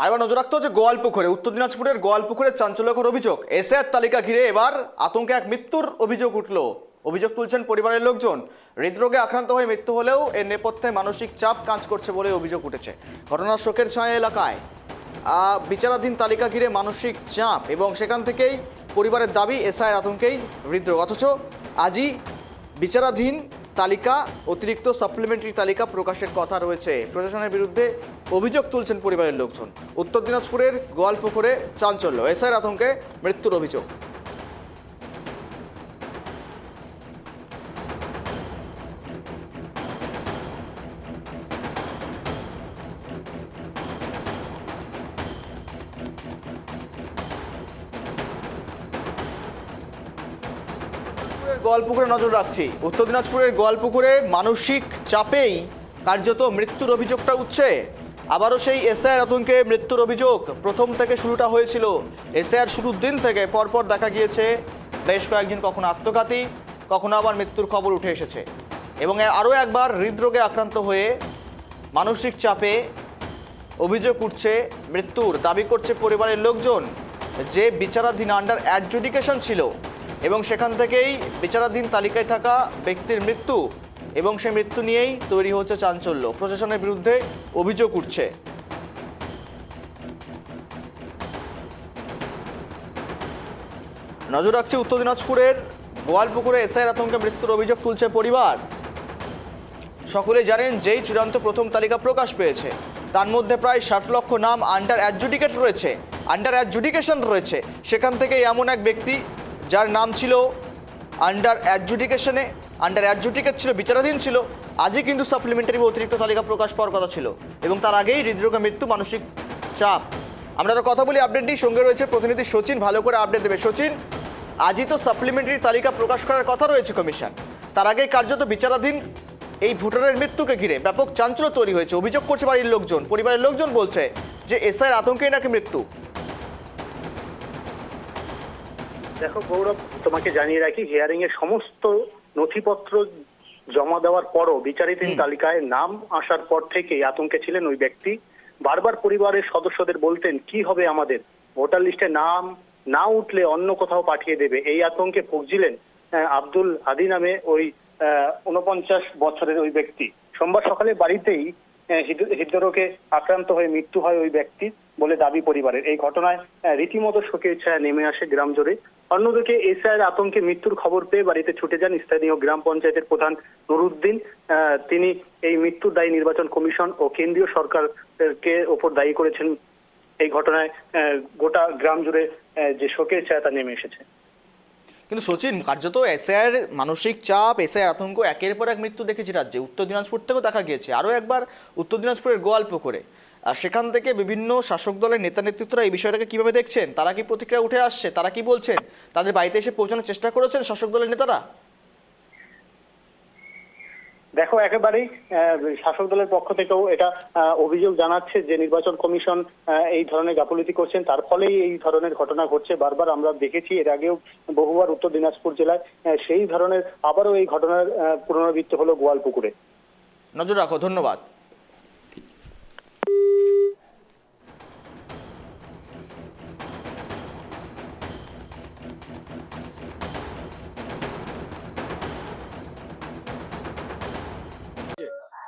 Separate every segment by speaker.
Speaker 1: আর এবার নজর রাখতে হচ্ছে গোয়ালপুকুরে, উত্তর দিনাজপুরের গোয়ালপুকুরের চাঞ্চল্যকর অভিযোগ। এসআইআর তালিকা ঘিরে এবার আতঙ্কে এক মৃত্যুর অভিযোগ উঠল। অভিযোগ তুলছেন পরিবারের লোকজন। হৃদরোগে আক্রান্ত হয়ে মৃত্যু হলেও এর নেপথ্যে মানসিক চাপ কাজ করছে বলে অভিযোগ উঠেছে। ঘটনার শোকের ছায়া এলাকায়। বিচারাধীন তালিকা ঘিরে মানসিক চাপ এবং সেখান থেকেই পরিবারের দাবি এসআইআর আতঙ্কেই হৃদরোগ। অথচ আজই বিচারাধীন তালিকা অতিরিক্ত সাপ্লিমেন্টারি তালিকা প্রকাশের কথা রয়েছে। প্রশাসনের বিরুদ্ধে অভিযোগ তুলছেন পরিবারের লোকজন। উত্তর দিনাজপুরের গোয়ালপুকুরে চাঞ্চল্য, এসআইআর আতঙ্কে মৃত্যুর অভিযোগ। গোয়ালপুকুরে নজর রাখছি। উত্তর দিনাজপুরের গোয়ালপুকুরে মানসিক চাপেই কার্যত মৃত্যুর অভিযোগটা উঠছে। আবারও সেই এসআইআর আতঙ্কে মৃত্যুর অভিযোগ। প্রথম থেকে শুরুটা হয়েছিল এসআইআর শুরুর দিন থেকে পরপর দেখা গিয়েছে বেশ কয়েকদিন কখনো আত্মঘাতী, কখনো আবার মৃত্যুর খবর উঠে এসেছে। এবং আরও একবার হৃদরোগে আক্রান্ত হয়ে মানসিক চাপে অভিযোগ উঠছে মৃত্যুর। দাবি করছে পরিবারের লোকজন যে বিচারাধীন আন্ডার অ্যাডজুডিকেশন ছিল এবং সেখান থেকেই বিচারাধীন তালিকায় থাকা ব্যক্তির মৃত্যু, এবং সেই মৃত্যু নিয়েই তৈরি হচ্ছে চাঞ্চল্য। প্রশাসনের বিরুদ্ধে অভিযোগ উঠছে। নজর রাখছে উত্তর দিনাজপুরের গোয়ালপুকুরে এসআইআর আতঙ্কে মৃত্যুর অভিযোগ তুলছে পরিবার। সকলে জানেন যেই চূড়ান্ত প্রথম তালিকা প্রকাশ পেয়েছে তার মধ্যে প্রায় 60 লক্ষ নাম আন্ডার অ্যাডজুডিকেশন রয়েছে। সেখান থেকে এমন এক ব্যক্তি যার নাম ছিল আন্ডার অ্যাডজুডিকেট ছিল, বিচারাধীন ছিল, আজই কিন্তু সাপ্লিমেন্টারি বা অতিরিক্ত তালিকা প্রকাশ পাওয়ার কথা ছিল এবং তার আগেই হৃদরোগে মৃত্যু, মানসিক চাপ। আমরা তো কথা বলি, আপডেট নিয়ে সঙ্গে রয়েছে প্রতিনিধি সচিন, ভালো করে আপডেট দেবে। সচিন, আজই তো সাপ্লিমেন্টারি তালিকা প্রকাশ করার কথা রয়েছে কমিশন, তার আগেই কার্যত বিচারাধীন এই ভোটারের মৃত্যুকে ঘিরে ব্যাপক চাঞ্চল্য তৈরি হয়েছে। অভিযোগ করছে বাড়ির লোকজন, পরিবারের লোকজন বলছে যে এসআইআর আতঙ্কেই নাকি মৃত্যু।
Speaker 2: দেখো গৌরব, তোমাকে জানিয়ে রাখি, হিয়ারিং এর সমস্ত নথিপত্র জমা দেওয়ার পরও বিচারাধীন তালিকায় নাম আসার পর থেকেই আতঙ্কে ছিলেন ওই ব্যক্তি। বারবার পরিবারের সদস্যদের বলতেন কি হবে আমাদের, ভোটার লিস্টে নাম না উঠলে অন্য কোথাও পাঠিয়ে দেবে। এই আতঙ্কে ভুগছিলেন আব্দুল হাদি নামে ওই 49 বছরের ওই ব্যক্তি। সোমবার সকালে বাড়িতেই হৃদরোগে আক্রান্ত হয়ে মৃত্যু হয় ওই ব্যক্তির বলে দাবি পরিবারের। এই ঘটনায় রীতিমতো শোকের ছায়া নেমে আসে গ্রাম জুড়ে। অন্যদিকে এসআইআর আতঙ্কে মৃত্যুর খবর পেয়ে বাড়িতে ছুটে যান স্থানীয় গ্রাম পঞ্চায়েতের প্রধান নুরুদ্দিন। তিনি এই মৃত্যুর দায়ী নির্বাচন কমিশন ও কেন্দ্রীয় সরকারকে ওপর দায়ী করেছেন। এই ঘটনায় গোটা গ্রাম জুড়ে যে শোকের ছায়া তা নেমে এসেছে।
Speaker 1: কিন্তু সচিন, কার্যত এসআইআর মানসিক চাপ, এসআইআর আতঙ্ক, একের পর এক মৃত্যু দেখেছি রাজ্যে। উত্তর দিনাজপুর থেকেও দেখা গিয়েছে, আরও একবার উত্তর দিনাজপুরের গোয়ালপুকুরে। আর সেখান থেকে বিভিন্ন শাসক দলের নেতা নেতৃত্বরা এই বিষয়টাকে কিভাবে দেখছেন, তারা কি প্রতিক্রিয়া উঠে আসছে, তারা কি বলছেন, তাদের বাড়িতে এসে পৌঁছানোর চেষ্টা করেছেন শাসক দলের নেতারা?
Speaker 2: দেখো, একেবারেই শাসক দলের পক্ষ থেকেও এটা অভিযোগ জানাচ্ছে যে নির্বাচন কমিশন এই ধরনের গাফিলতি করছেন, তার ফলেই এই ধরনের ঘটনা ঘটছে। বারবার আমরা দেখেছি এর আগেও বহুবার উত্তর দিনাজপুর জেলায় সেই ধরনের আবারও এই ঘটনার পুনরাবৃত্তি হলো গোয়ালপুকুরে।
Speaker 1: নজর রাখো, ধন্যবাদ।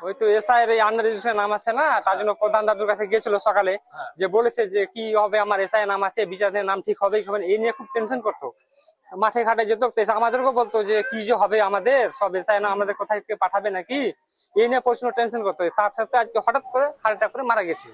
Speaker 3: ওই তো এসআইয়ের এই আন্ডার রেজিস্ট্রেশন নাম আছে না, তার জন্য প্রধান দাদুর কাছে গিয়েছিল সকালে, যে বলেছে যে কি হবে, আমার এসআই নাম আছে, বিচারের নাম ঠিক হবে কি হবে, এই নিয়ে খুব টেনশন করতো। মাঠে ঘাটে যেত, আমাদেরকেও বলতো যে কি যে হবে আমাদের, সব এসআই নাম আমাদের কোথায় পাঠাবে নাকি, এই নিয়ে প্রচন্ড টেনশন করতো। তার সাথে আজকে হঠাৎ করে হার্ট অ্যাটাক করে মারা গেছে।